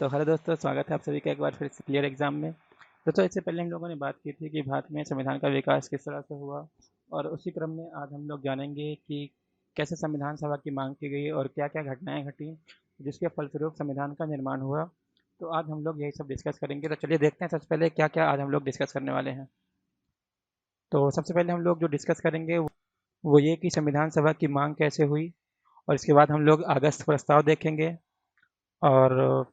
तो हेलो दोस्तों, स्वागत है आप सभी का एक बार फिर से क्लियर एग्जाम में। दोस्तों, इससे पहले हम लोगों ने बात की थी कि भारत में संविधान का विकास किस तरह से हुआ, और उसी क्रम में आज हम लोग जानेंगे कि कैसे संविधान सभा की मांग की गई और क्या क्या घटनाएं घटी जिसके फलस्वरूप संविधान का निर्माण हुआ। तो आज हम लोग यही सब डिस्कस करेंगे। तो चलिए देखते हैं सबसे पहले क्या क्या आज हम लोग डिस्कस करने वाले हैं। तो सबसे पहले हम लोग जो डिस्कस करेंगे वो ये कि संविधान सभा की मांग कैसे हुई, और इसके बाद हम लोग अगस्त प्रस्ताव देखेंगे, और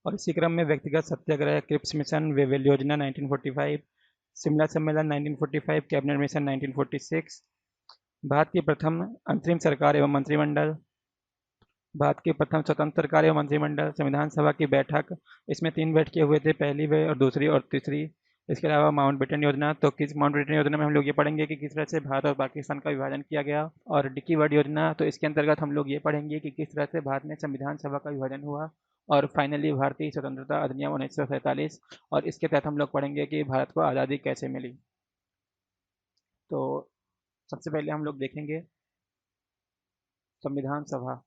इसी क्रम में व्यक्तिगत सत्याग्रह, क्रिप्स मिशन, वेवेल योजना 1945, शिमला सम्मेलन 1945, कैबिनेट मिशन 1946, भारत की प्रथम अंतरिम सरकार एवं मंत्रिमंडल, भारत की प्रथम स्वतंत्र सरकार एवं मंत्रिमंडल, संविधान सभा की बैठक। इसमें 3 बैठकें हुए थे, पहली वे और दूसरी और तीसरी। इसके अलावा माउंटबेटन योजना। तो किस माउंटबेटन योजना में हम लोग ये पढ़ेंगे कि किस तरह से भारत और पाकिस्तान का विभाजन किया गया। और डिकी वर्ड योजना, तो इसके अंतर्गत हम लोग ये पढ़ेंगे कि किस तरह से भारत में संविधान सभा का विभाजन हुआ। और फाइनली भारतीय स्वतंत्रता अधिनियम 1947, और इसके तहत हम लोग पढ़ेंगे कि भारत को आज़ादी कैसे मिली। तो सबसे पहले हम लोग देखेंगे संविधान सभा।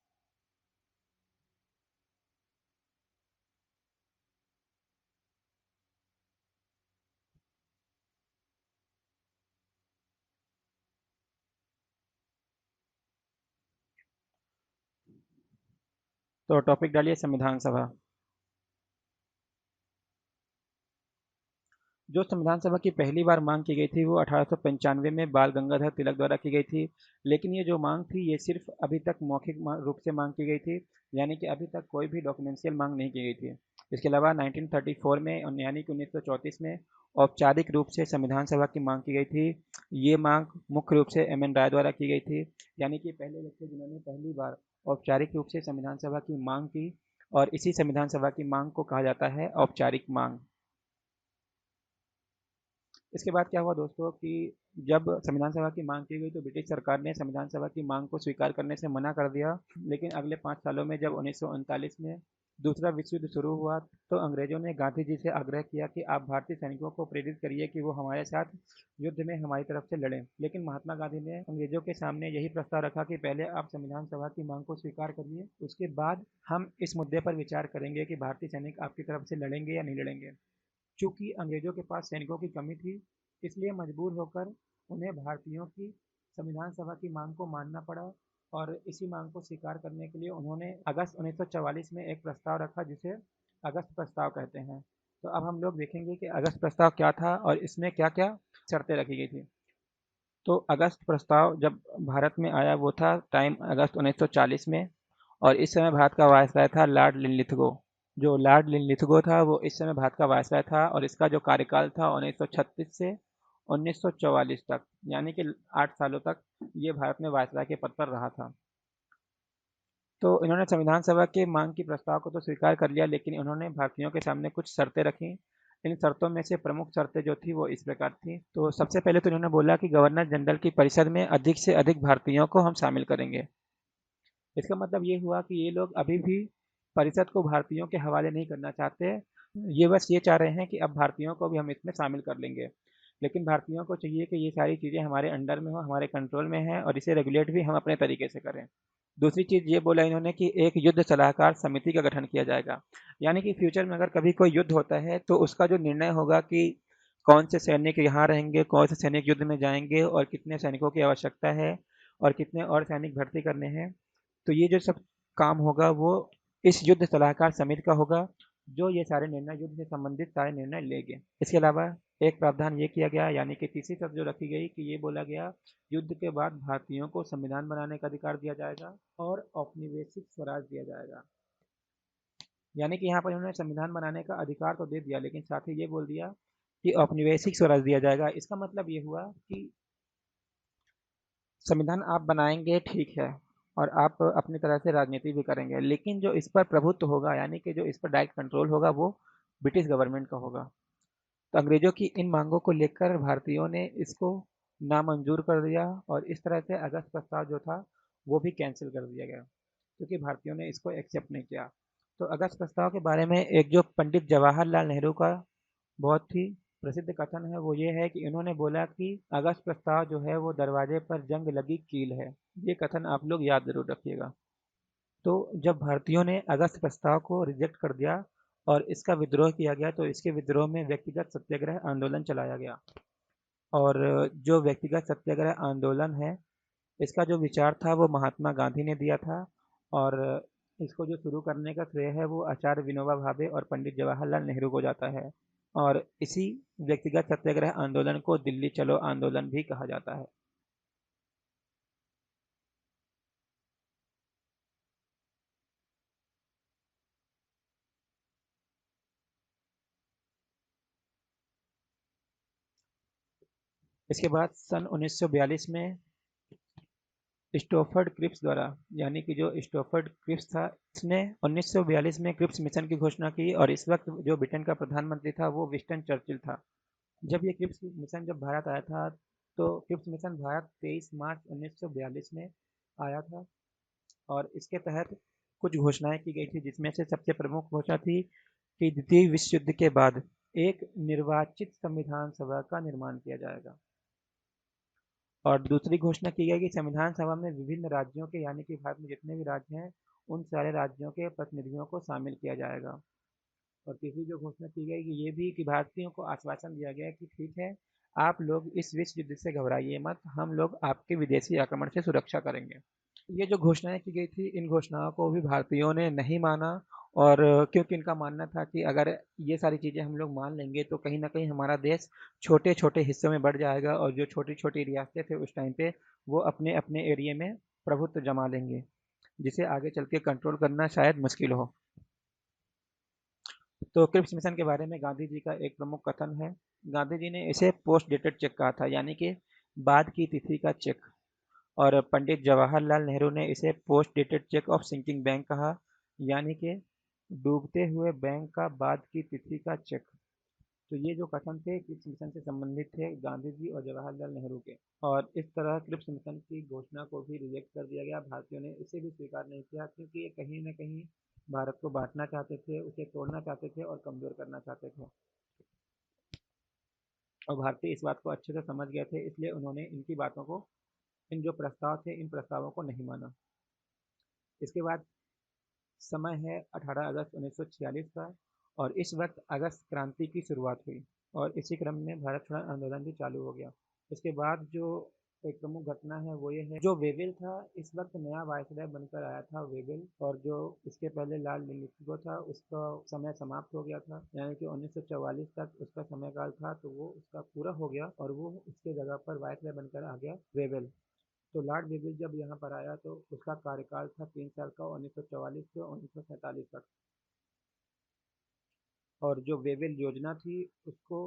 तो टॉपिक डालिए संविधान सभा। जो संविधान सभा की पहली बार मांग की गई थी वो 1895 में बाल गंगाधर तिलक द्वारा की गई थी। लेकिन ये जो मांग थी ये सिर्फ अभी तक मौखिक रूप से मांग की गई थी, यानी कि अभी तक कोई भी डॉक्यूमेंशियल मांग नहीं की गई थी। इसके अलावा 1934 में यानी कि 1934 में औपचारिक रूप से संविधान सभा की मांग की गई थी। ये मांग मुख्य रूप से एम एन राय द्वारा की गई थी, यानी कि पहले व्यक्ति जिन्होंने पहली बार औपचारिक रूप से संविधान सभा की मांग की, और इसी संविधान सभा की मांग को कहा जाता है औपचारिक मांग। इसके बाद क्या हुआ दोस्तों कि जब संविधान सभा की मांग की गई तो ब्रिटिश सरकार ने संविधान सभा की मांग को स्वीकार करने से मना कर दिया। लेकिन अगले 5 सालों में जब 1939 में दूसरा विश्व युद्ध शुरू हुआ तो अंग्रेजों ने गांधी जी से आग्रह किया कि आप भारतीय सैनिकों को प्रेरित करिए कि वो हमारे साथ युद्ध में हमारी तरफ से लड़ें। लेकिन महात्मा गांधी ने अंग्रेजों के सामने यही प्रस्ताव रखा कि पहले आप संविधान सभा की मांग को स्वीकार करिए, उसके बाद हम इस मुद्दे पर विचार करेंगे कि भारतीय सैनिक आपकी तरफ से लड़ेंगे या नहीं लड़ेंगे। चूंकि अंग्रेजों के पास सैनिकों की कमी थी, इसलिए मजबूर होकर उन्हें भारतीयों की संविधान सभा की मांग को मानना पड़ा, और इसी मांग को स्वीकार करने के लिए उन्होंने अगस्त 1944 में एक प्रस्ताव रखा जिसे अगस्त प्रस्ताव कहते हैं। तो अब हम लोग देखेंगे कि अगस्त प्रस्ताव क्या था और इसमें क्या क्या शर्तें रखी गई थी। तो अगस्त प्रस्ताव जब भारत में आया वो था टाइम अगस्त 1940 में, और इस समय भारत का वायसराय था लॉर्ड लिनलिथगो। जो लॉर्ड लिनलिथगो था वो इस समय भारत का वायसराय था, और इसका जो कार्यकाल था 1936 से 1944 तक, यानी कि 8 सालों तक ये भारत में वायसराय के पद पर रहा था। तो इन्होंने संविधान सभा के मांग की प्रस्ताव को तो स्वीकार कर लिया, लेकिन इन्होंने भारतीयों के सामने कुछ शर्तें रखी। इन शर्तों में से प्रमुख शर्तें जो थी वो इस प्रकार थी। तो सबसे पहले तो इन्होंने बोला कि गवर्नर जनरल की परिषद में अधिक से अधिक भारतीयों को हम शामिल करेंगे। इसका मतलब ये हुआ कि ये लोग अभी भी परिषद को भारतीयों के हवाले नहीं करना चाहते। ये बस ये चाह रहे हैं कि अब भारतीयों को भी हम इसमें शामिल कर लेंगे, लेकिन भारतीयों को चाहिए कि ये सारी चीज़ें हमारे अंडर में हो, हमारे कंट्रोल में है, और इसे रेगुलेट भी हम अपने तरीके से करें। दूसरी चीज़ ये बोला इन्होंने कि एक युद्ध सलाहकार समिति का गठन किया जाएगा, यानी कि फ्यूचर में अगर कभी कोई युद्ध होता है तो उसका जो निर्णय होगा कि कौन से सैनिक यहाँ रहेंगे, कौन से सैनिक युद्ध में जाएंगे, और कितने सैनिकों की आवश्यकता है, और कितने और सैनिक भर्ती करने हैं। तो ये जो सब काम होगा वो इस युद्ध सलाहकार समिति का होगा, जो ये सारे निर्णय युद्ध से संबंधित सारे निर्णय लेंगे। इसके अलावा एक प्रावधान ये किया गया, यानी कि तीसरी शर्त जो रखी गई कि ये बोला गया युद्ध के बाद भारतीयों को संविधान बनाने का अधिकार दिया जाएगा और औपनिवेशिक स्वराज दिया जाएगा। यानी कि यहाँ पर इन्होंने संविधान बनाने का अधिकार तो दे दिया, लेकिन साथ ही ये बोल दिया कि औपनिवेशिक स्वराज दिया जाएगा। इसका मतलब ये हुआ कि संविधान आप बनाएंगे ठीक है, और आप अपनी तरह से राजनीति भी करेंगे, लेकिन जो इस पर प्रभुत्व होगा, यानी कि जो इस पर डायरेक्ट कंट्रोल होगा, वो ब्रिटिश गवर्नमेंट का होगा। तो अंग्रेजों की इन मांगों को लेकर भारतीयों ने इसको नामंजूर कर दिया, और इस तरह से अगस्त प्रस्ताव जो था वो भी कैंसिल कर दिया गया, क्योंकि भारतीयों ने इसको एक्सेप्ट नहीं किया। तो अगस्त प्रस्ताव के बारे में एक जो पंडित जवाहरलाल नेहरू का बहुत ही प्रसिद्ध कथन है वो ये है कि इन्होंने बोला कि अगस्त प्रस्ताव जो है वो दरवाजे पर जंग लगी कील है। ये कथन आप लोग याद जरूर रखिएगा। तो जब भारतीयों ने अगस्त प्रस्ताव को रिजेक्ट कर दिया और इसका विद्रोह किया गया, तो इसके विद्रोह में व्यक्तिगत सत्याग्रह आंदोलन चलाया गया। और जो व्यक्तिगत सत्याग्रह आंदोलन है, इसका जो विचार था वो महात्मा गांधी ने दिया था। और इसको जो शुरू करने का श्रेय है वो आचार्य विनोबा भावे और पंडित जवाहरलाल नेहरू को जाता है। और इसी व्यक्तिगत सत्याग्रह आंदोलन को दिल्ली चलो आंदोलन भी कहा जाता है। इसके बाद सन 1942 में स्टोफर्ड क्रिप्स द्वारा, यानी कि जो स्टोफर्ड क्रिप्स था, इसने 1942 में क्रिप्स मिशन की घोषणा की। और इस वक्त जो ब्रिटेन का प्रधानमंत्री था वो विंस्टन चर्चिल था। जब ये क्रिप्स मिशन जब भारत आया था, तो क्रिप्स मिशन भारत 23 मार्च 1942 में आया था। और इसके तहत कुछ घोषणाएं की गई थी, जिसमें से सबसे प्रमुख घोषणा थी कि द्वितीय विश्व युद्ध के बाद एक निर्वाचित संविधान सभा का निर्माण किया जाएगा। और दूसरी घोषणा की गई कि संविधान सभा में विभिन्न राज्यों के, यानी कि भारत में जितने भी राज्य हैं, उन सारे राज्यों के प्रतिनिधियों को शामिल किया जाएगा। और तीसरी जो घोषणा की गई कि ये भी कि भारतीयों को आश्वासन दिया गया कि ठीक है, आप लोग इस विश्व युद्ध से घबराइए मत, हम लोग आपके विदेशी आक्रमण से सुरक्षा करेंगे। ये जो घोषणाएं की गई थी, इन घोषणाओं को भी भारतीयों ने नहीं माना। और क्योंकि इनका मानना था कि अगर ये सारी चीज़ें हम लोग मान लेंगे तो कहीं ना कहीं हमारा देश छोटे छोटे हिस्सों में बढ़ जाएगा, और जो छोटी छोटी रियासतें थे उस टाइम पे, वो अपने अपने एरिया में प्रभुत्व जमा लेंगे, जिसे आगे चल के कंट्रोल करना शायद मुश्किल हो। तो क्रिप्स मिशन के बारे में गांधी जी का एक प्रमुख कथन है। गांधी जी ने इसे पोस्ट डेटेड चेक कहा था, यानी कि बाद की तिथि का चेक। और पंडित जवाहरलाल नेहरू ने इसे post dated cheque of sinking bank कहा, यानी कि डूबते हुए बैंक का बाद की तिथि का चेक। तो ये जो कथन थे क्रिप्स मिशन से संबंधित थे, गांधी जी और जवाहरलाल नेहरू के। और इस तरह क्रिप्स मिशन की घोषणा को भी रिजेक्ट कर दिया गया। भारतीयों ने इसे भी स्वीकार नहीं किया, क्योंकि ये कहीं न कहीं भारत को बांटना चाहते थे, उसे तोड़ना चाहते थे और कमजोर करना चाहते थे। और भारतीय इस बात को अच्छे से समझ गए थे, इसलिए उन्होंने इनकी बातों को, इन जो प्रस्ताव थे, इन प्रस्तावों को नहीं माना। इसके बाद समय है 18 अगस्त 1946 का। और इस वक्त अगस्त क्रांति की शुरुआत हुई, और इसी क्रम में भारत छोड़ो आंदोलन भी चालू हो गया। इसके बाद जो एक प्रमुख घटना है वो ये है, जो वेवेल था, इस वक्त नया वायसराय बनकर आया था वेवेल। और जो इसके पहले लाल लिंगो था, उसका समय समाप्त हो गया था, यानी कि 1944 तक उसका समय काल था, तो वो उसका पूरा हो गया और वो उसके जगह पर वायसराय बनकर आ गया वेवेल। तो लॉर्ड वेवेल जब यहाँ पर आया तो उसका कार्यकाल था 3 साल का, 1944 से 1947 तक। और जो वेवेल योजना थी उसको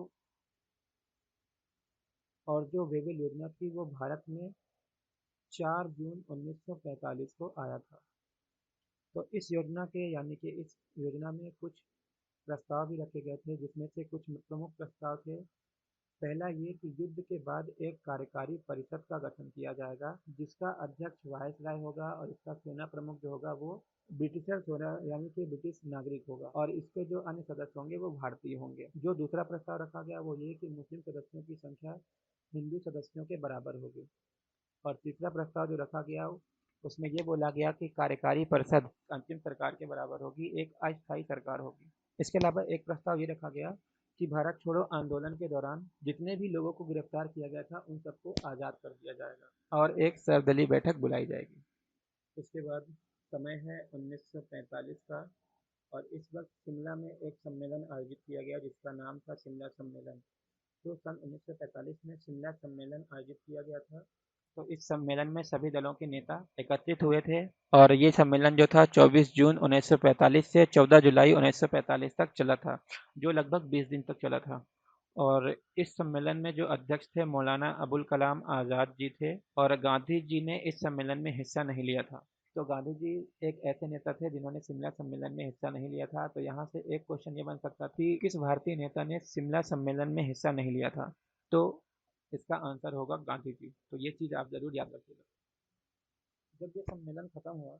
और जो वेवेल योजना थी वो भारत में 4 जून 1945 को आया था। तो इस योजना के, यानी कि इस योजना में कुछ प्रस्ताव भी रखे गए थे, जिसमें से कुछ प्रमुख प्रस्ताव थे। पहला ये कि युद्ध के बाद एक कार्यकारी परिषद का गठन किया जाएगा, जिसका अध्यक्ष वायसराय होगा और इसका सेना प्रमुख जो होगा वो ब्रिटिशर्स होगा, यानी कि ब्रिटिश नागरिक होगा। और इसके जो अन्य सदस्य होंगे वो भारतीय होंगे। जो दूसरा प्रस्ताव रखा गया वो ये कि मुस्लिम सदस्यों की संख्या हिंदू सदस्यों के बराबर होगी। और तीसरा प्रस्ताव जो रखा गया उसमें ये बोला गया कि कार्यकारी परिषद अंतिम सरकार के बराबर होगी, एक अस्थायी सरकार होगी। इसके अलावा एक प्रस्ताव ये रखा गया कि भारत छोड़ो आंदोलन के दौरान जितने भी लोगों को गिरफ्तार किया गया था उन सबको आज़ाद कर दिया जाएगा और एक सर्वदलीय बैठक बुलाई जाएगी। उसके बाद समय है 1945 का। और इस वक्त शिमला में एक सम्मेलन आयोजित किया गया, जिसका नाम था शिमला सम्मेलन। तो सन 1945 में शिमला सम्मेलन आयोजित किया गया था। तो इस सम्मेलन में सभी दलों के नेता एकत्रित हुए थे। और ये सम्मेलन जो था 24 जून 1945 से 14 जुलाई 1945 तक चला था, जो लगभग 20 दिन तक चला था। और इस सम्मेलन में जो अध्यक्ष थे मौलाना अबुल कलाम आज़ाद जी थे, और गांधी जी ने इस सम्मेलन में हिस्सा नहीं लिया था। तो गांधी जी एक ऐसे नेता थे जिन्होंने शिमला सम्मेलन में हिस्सा नहीं लिया था। तो यहाँ से एक क्वेश्चन ये बन सकता था कि किस भारतीय नेता ने शिमला सम्मेलन में हिस्सा नहीं लिया था। तो इसका आंसर होगा गांधी जी। तो ये चीज़ आप जरूर याद रखिएगा। जब ये सम्मेलन खत्म हुआ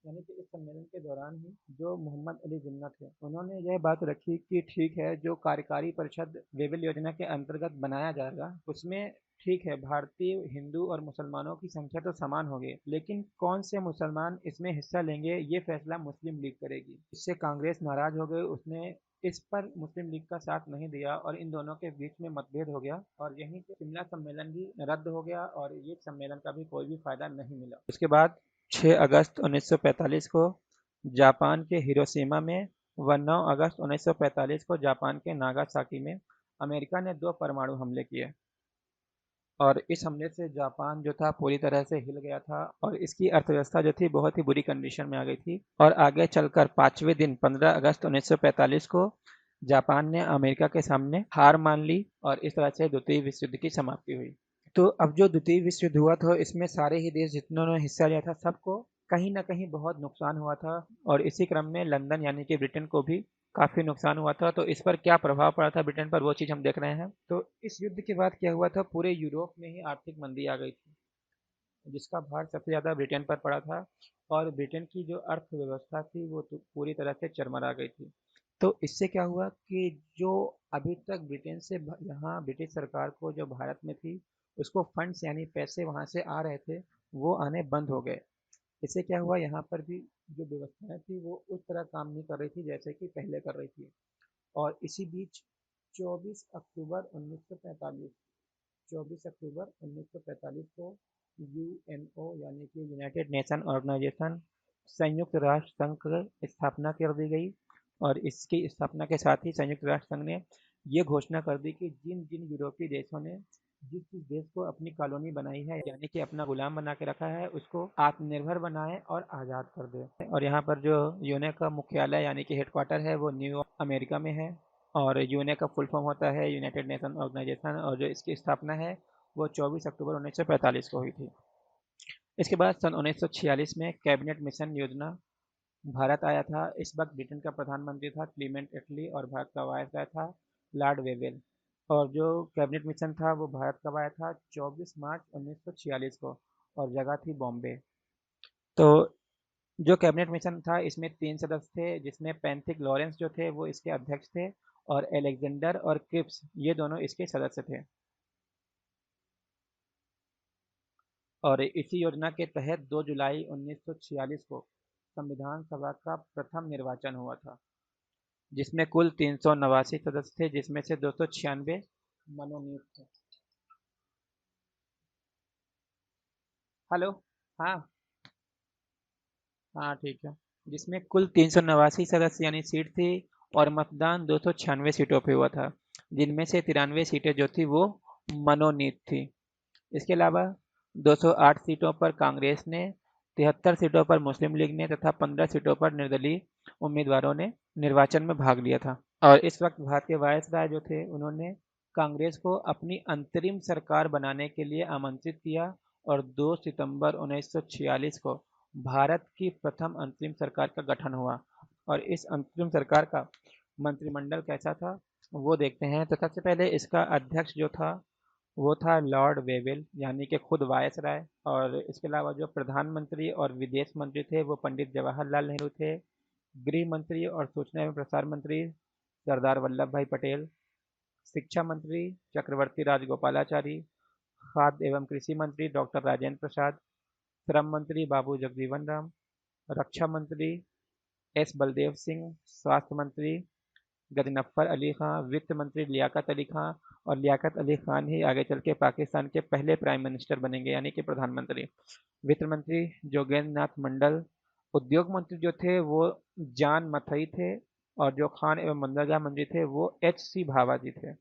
यानी कि इस सम्मेलन के दौरान ही जो मोहम्मद अली जिन्ना थे, उन्होंने यह बात रखी कि ठीक है, जो कार्यकारी परिषद वेबल योजना के अंतर्गत बनाया जाएगा, उसमें ठीक है, भारतीय हिंदू और मुसलमानों की संख्या तो समान होगी, लेकिन कौन से मुसलमान इसमें हिस्सा लेंगे, ये फैसला मुस्लिम लीग करेगी। इससे कांग्रेस नाराज हो गई, उसने इस पर मुस्लिम लीग का साथ नहीं दिया और इन दोनों के बीच में मतभेद हो गया और यहीं से शिमला सम्मेलन भी रद्द हो गया और ये सम्मेलन का भी कोई भी फायदा नहीं मिला। उसके बाद 6 अगस्त 1945 को जापान के हिरोशिमा में व 9 अगस्त 1945 को जापान के नागासाकी में अमेरिका ने 2 परमाणु हमले किए और इस हमले से जापान जो था पूरी तरह से हिल गया था और इसकी अर्थव्यवस्था जो थी बहुत ही बुरी कंडीशन में आ गई थी और आगे चलकर 5वें दिन 15 अगस्त 1945 को जापान ने अमेरिका के सामने हार मान ली और इस तरह से द्वितीय विश्व युद्ध की समाप्ति हुई। तो अब जो द्वितीय विश्व युद्ध हुआ था इसमें सारे ही देश जितनों ने हिस्सा लिया था सबको कहीं ना कहीं बहुत नुकसान हुआ था और इसी क्रम में लंदन यानी कि ब्रिटेन को भी काफी नुकसान हुआ था। तो इस पर क्या प्रभाव पड़ा था ब्रिटेन पर वो चीज हम देख रहे हैं। तो इस युद्ध के बाद क्या हुआ था, पूरे यूरोप में ही आर्थिक मंदी आ गई थी जिसका भार सबसे ज्यादा ब्रिटेन पर पड़ा था और ब्रिटेन की जो अर्थव्यवस्था थी वो तो पूरी तरह से चरमरा गई थी। तो इससे क्या हुआ कि जो अभी तक ब्रिटेन से यहाँ ब्रिटिश सरकार को जो भारत में थी उसको फंड्स यानी पैसे वहाँ से आ रहे थे वो आने बंद हो गए। इससे क्या हुआ, यहाँ पर भी जो व्यवस्थाएं थी वो उस तरह काम नहीं कर रही थी जैसे कि पहले कर रही थी। और इसी बीच 24 अक्टूबर 1945 24 अक्टूबर 1945 को यूएनओ यानी कि यूनाइटेड नेशन ऑर्गेनाइजेशन संयुक्त राष्ट्र संघ की स्थापना कर दी गई और इसकी स्थापना के साथ ही संयुक्त राष्ट्र संघ ने ये घोषणा कर दी कि जिन जिन यूरोपीय देशों ने जिस जिस देश को अपनी कॉलोनी बनाई है यानी कि अपना गुलाम बना के रखा है उसको आत्मनिर्भर बनाए और आज़ाद कर दे। और यहाँ पर जो यूएनओ का मुख्यालय यानी कि हेडक्वार्टर है वो न्यूयॉर्क अमेरिका में है और यूएनए का फुल फॉर्म होता है यूनाइटेड नेशन ऑर्गेनाइजेशन और जो इसकी स्थापना है वो 24 अक्टूबर 1945 को हुई थी। इसके बाद सन 1946 में कैबिनेट मिशन योजना भारत आया था। इस वक्त ब्रिटेन का प्रधानमंत्री था क्लीमेंट एटली और भारत का वायसराय था लॉर्ड वेवेल। और जो कैबिनेट मिशन था वो भारत कब आया था, 24 मार्च 1946 को और जगह थी बॉम्बे। तो जो कैबिनेट मिशन था इसमें 3 सदस्य थे जिसमें पैंथिक लॉरेंस जो थे वो इसके अध्यक्ष थे और एलेक्जेंडर और क्रिप्स ये दोनों इसके सदस्य थे। और इसी योजना के तहत 2 जुलाई 1946 को संविधान सभा का प्रथम निर्वाचन हुआ था जिसमें कुल 389 सदस्य थे जिसमें से 296 मनोनीत थे। हेलो। हाँ। हाँ ठीक है। जिसमें कुल 389 सदस्य यानी सीट थी और मतदान 296 सीटों पे हुआ था जिनमें से 93 सीटें जो थी वो मनोनीत थी। इसके अलावा 208 सीटों पर कांग्रेस ने, 73 सीटों पर मुस्लिम लीग ने तथा 15 सीटों पर निर्दलीय उम्मीदवारों ने निर्वाचन में भाग लिया था। और इस वक्त भारत के वायसराय जो थे उन्होंने कांग्रेस को अपनी अंतरिम सरकार बनाने के लिए आमंत्रित किया और 2 सितंबर 1946 को भारत की प्रथम अंतरिम सरकार का गठन हुआ। और इस अंतरिम सरकार का मंत्रिमंडल कैसा था वो देखते हैं। तो सबसे पहले इसका अध्यक्ष जो था वो था लॉर्ड वेवेल यानी कि खुद वायसराय और इसके अलावा जो प्रधानमंत्री और विदेश मंत्री थे वो पंडित जवाहरलाल नेहरू थे। गृह मंत्री और सूचना एवं प्रसार मंत्री सरदार वल्लभ भाई पटेल, शिक्षा मंत्री चक्रवर्ती राजगोपालाचारी, खाद्य एवं कृषि मंत्री डॉक्टर राजेंद्र प्रसाद, श्रम मंत्री बाबू जगजीवन राम, रक्षा मंत्री एस बलदेव सिंह, स्वास्थ्य मंत्री गजनफ़र अली खां, वित्त मंत्री लियाकत अली खां और लियाकत अली खान ही आगे चल के पाकिस्तान के पहले प्राइम मिनिस्टर बनेंगे यानी कि प्रधानमंत्री। वित्त मंत्री जोगेंद्र नाथ मंडल, उद्योग मंत्री जो थे वो जान मथई थे और जो खान एवं बंदरगाह मंत्री थे वो एच सी भाभा जी थे।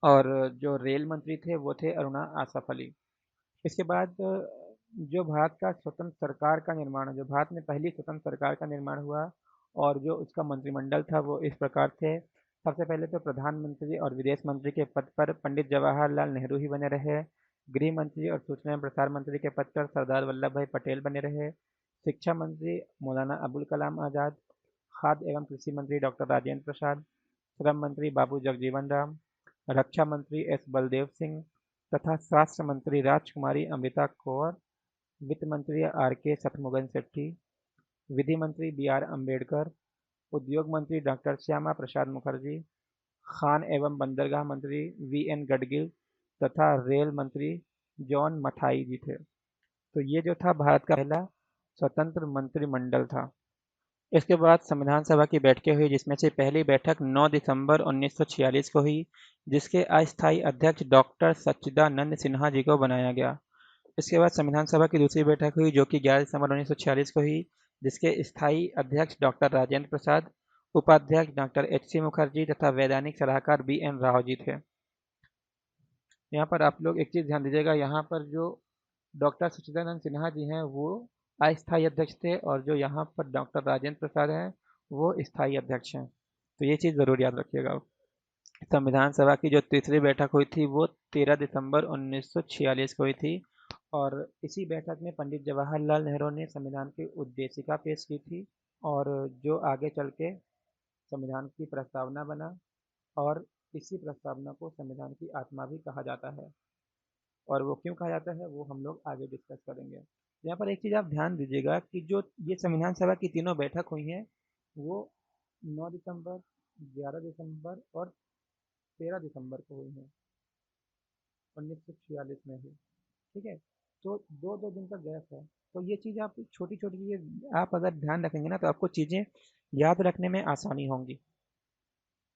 और जो रेल मंत्री थे वो थे अरुणा आसफ अली। इसके बाद जो भारत का स्वतंत्र सरकार का निर्माण, जो भारत में पहली स्वतंत्र सरकार का निर्माण हुआ और जो उसका मंत्रिमंडल था वो इस प्रकार थे। सबसे पहले तो प्रधानमंत्री और विदेश मंत्री के पद पर पंडित जवाहरलाल नेहरू ही बने रहे। गृह मंत्री और सूचना एवं प्रसार मंत्री के पद पर सरदार वल्लभ भाई पटेल बने रहे। शिक्षा मंत्री मौलाना अबुल कलाम आज़ाद, खाद्य एवं कृषि मंत्री डॉक्टर राजेंद्र प्रसाद, श्रम मंत्री बाबू जगजीवन राम, रक्षा मंत्री एस बलदेव सिंह तथा स्वास्थ्य मंत्री राजकुमारी अमृता कौर वित्त मंत्री आर के शत्रुघ्न शेट्टी, विधि मंत्री बी आर अम्बेडकर, उद्योग मंत्री डॉक्टर श्यामा प्रसाद मुखर्जी, खान एवं बंदरगाह मंत्री वी एन गडगिल तथा रेल मंत्री जॉन मथाई जी थे। तो ये जो था भारत का पहला स्वतंत्र मंत्रिमंडल था। इसके बाद संविधान सभा की बैठकें हुई जिसमें से पहली बैठक 9 दिसंबर 1946 को हुई, जिसके अस्थायी अध्यक्ष डॉक्टर सच्चिदानंद सिन्हा जी को बनाया गया। इसके बाद संविधान सभा की दूसरी बैठक हुई जो कि 11 दिसंबर 1946 को हुई, जिसके स्थायी अध्यक्ष डॉक्टर राजेंद्र प्रसाद, उपाध्यक्ष डॉक्टर एच सी मुखर्जी तथा वैधानिक सलाहकार बी एन राव जी थे। यहाँ पर आप लोग एक चीज़ ध्यान दीजिएगा, यहाँ पर जो डॉक्टर सच्चिदानंद सिन्हा जी हैं वो अस्थायी अध्यक्ष थे और जो यहाँ पर डॉक्टर राजेंद्र प्रसाद हैं वो स्थायी अध्यक्ष हैं। तो ये चीज़ ज़रूर याद रखिएगा। संविधान सभा की जो तीसरी बैठक हुई थी वो 13 दिसंबर 1946 को हुई थी और इसी बैठक में पंडित जवाहरलाल नेहरू ने संविधान की उद्देशिका पेश की थी और जो आगे चल के संविधान की प्रस्तावना बना और इसी प्रस्तावना को संविधान की आत्मा भी कहा जाता है और वो क्यों कहा जाता है वो हम लोग आगे डिस्कस करेंगे। यहाँ पर एक चीज़ आप ध्यान दीजिएगा कि जो ये संविधान सभा की तीनों बैठक हुई हैं वो 9 दिसंबर, 11 दिसंबर और 13 दिसंबर को हुई हैं 1946 में ही। ठीक है, तो दो दो दिन का गैप है। तो ये चीज़ आप छोटी छोटी चीज़ें आप अगर ध्यान रखेंगे ना तो आपको चीज़ें याद रखने में आसानी होंगी।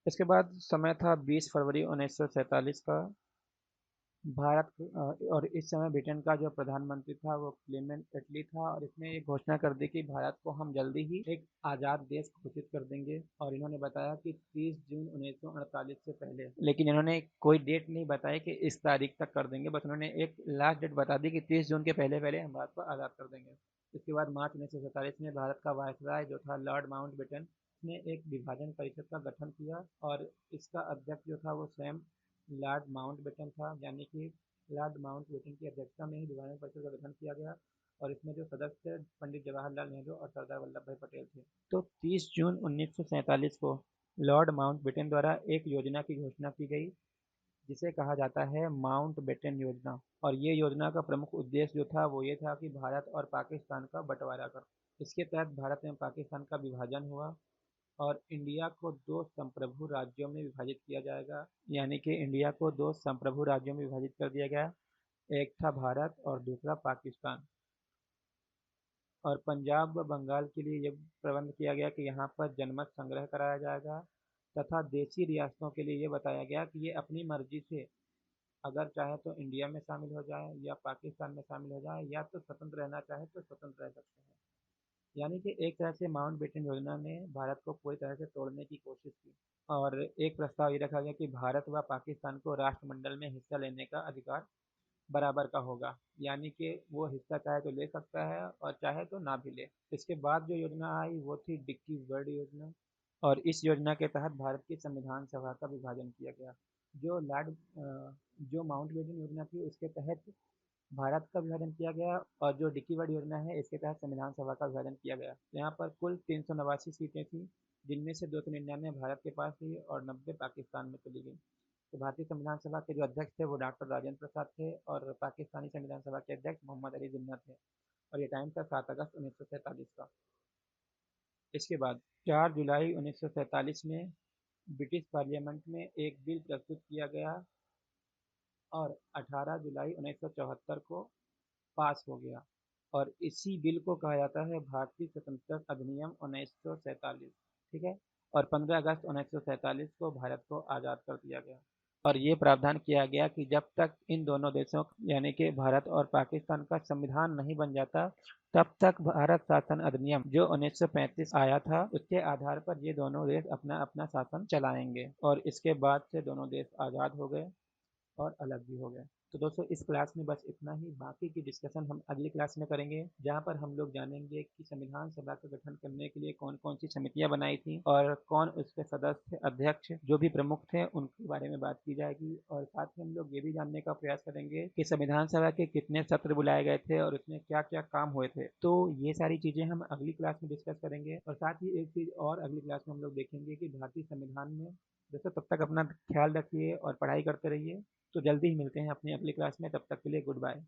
इसके बाद समय था 20 फरवरी 1947 का। और इस समय ब्रिटेन का जो प्रधानमंत्री था वो क्लेमेंट एटली था और इसने ये घोषणा कर दी कि भारत को हम जल्दी ही एक आज़ाद देश घोषित कर देंगे और इन्होंने बताया कि 30 जून 1948 से पहले, लेकिन इन्होंने कोई डेट नहीं बताई कि इस तारीख तक कर देंगे, बस उन्होंने एक लास्ट डेट बता दी कि 30 जून के पहले पहले हम भारत को आज़ाद कर देंगे। इसके बाद मार्च 1947 में भारत का वायसराय जो था लॉर्ड माउंटबेटन ने एक विभाजन परिषद का गठन किया और इसका अध्यक्ष जो था वो स्वयं लॉर्ड माउंटबेटन था, यानी कि लॉर्ड माउंटबेटन की अध्यक्षता में ही विभाजन परिषद का गठन किया गया और इसमें जो सदस्य थे पंडित जवाहरलाल नेहरू और सरदार वल्लभ भाई पटेल थे। तो 30 जून 1947 को लॉर्ड माउंटबेटन द्वारा एक योजना की घोषणा की गई जिसे कहा जाता है माउंटबेटन योजना और ये योजना का प्रमुख उद्देश्य जो था वो ये था कि भारत और पाकिस्तान का बंटवारा कर। इसके तहत भारत में पाकिस्तान का विभाजन हुआ और इंडिया को दो संप्रभु राज्यों में विभाजित किया जाएगा, यानी कि इंडिया को दो संप्रभु राज्यों में विभाजित कर दिया गया। एक था भारत और दूसरा पाकिस्तान। और पंजाब व बंगाल के लिए ये प्रबंध किया गया कि यहाँ पर जनमत संग्रह कराया जाएगा तथा देशी रियासतों के लिए ये बताया गया कि ये अपनी मर्जी से अगर चाहे तो इंडिया में शामिल हो जाए या पाकिस्तान में शामिल हो जाए या तो स्वतंत्र रहना चाहे तो स्वतंत्र रह सकते हैं। यानी कि एक तरह से माउंटबेटन योजना ने भारत को पूरी तरह से तोड़ने की कोशिश की और एक प्रस्ताव ये रखा गया कि भारत व पाकिस्तान को राष्ट्रमंडल में हिस्सा लेने का अधिकार बराबर का होगा, यानी कि वो हिस्सा चाहे तो ले सकता है और चाहे तो ना भी ले। इसके बाद जो योजना आई वो थी डिक्की बर्ड योजना और इस योजना के तहत भारत की संविधान सभा का विभाजन किया गया। जो माउंटबेटन योजना थी उसके तहत भारत का विभाजन किया गया और जो डिक्की बर्ड योजना है इसके तहत संविधान सभा का विभाजन किया गया। यहाँ पर कुल 389 सीटें थी जिनमें से 299 भारत के पास थी और 90 पाकिस्तान में चली गई। तो भारतीय संविधान सभा के जो अध्यक्ष थे वो डॉक्टर राजेंद्र प्रसाद थे और पाकिस्तानी संविधान सभा के अध्यक्ष मोहम्मद अली जिन्ना थे और ये टाइम था 7 अगस्त 1947 का। इसके बाद 4 जुलाई 1947 में ब्रिटिश पार्लियामेंट में एक बिल प्रस्तुत किया गया और 18 जुलाई 1974 को पास हो गया और इसी बिल को कहा जाता है भारतीय स्वतंत्रता अधिनियम 1947। ठीक है, और 15 अगस्त 1947 को भारत को आज़ाद कर दिया गया और ये प्रावधान किया गया कि जब तक इन दोनों देशों यानी कि भारत और पाकिस्तान का संविधान नहीं बन जाता तब तक भारत शासन अधिनियम जो 1935 आया था उसके आधार पर ये दोनों देश अपना अपना शासन चलाएंगे और इसके बाद से दोनों देश आज़ाद हो गए और अलग भी हो गए। तो दोस्तों इस क्लास में बस इतना ही, बाकी की डिस्कशन हम अगली क्लास में करेंगे जहाँ पर हम लोग जानेंगे कि संविधान सभा का गठन करने के लिए कौन कौन सी समितियाँ बनाई थी और कौन उसके सदस्य अध्यक्ष जो भी प्रमुख थे उनके बारे में बात की जाएगी और साथ ही हम लोग ये भी जानने का प्रयास करेंगे कि संविधान सभा के कितने सत्र बुलाए गए थे और उसमें क्या क्या काम हुए थे। तो ये सारी चीज़ें हम अगली क्लास में डिस्कस करेंगे और साथ ही एक चीज़ और अगली क्लास में हम लोग देखेंगे कि भारतीय संविधान में। दोस्तों तब तक अपना ख्याल रखिए और पढ़ाई करते रहिए। तो जल्दी ही मिलते हैं अपनी अगली क्लास में, तब तक के लिए गुड बाय।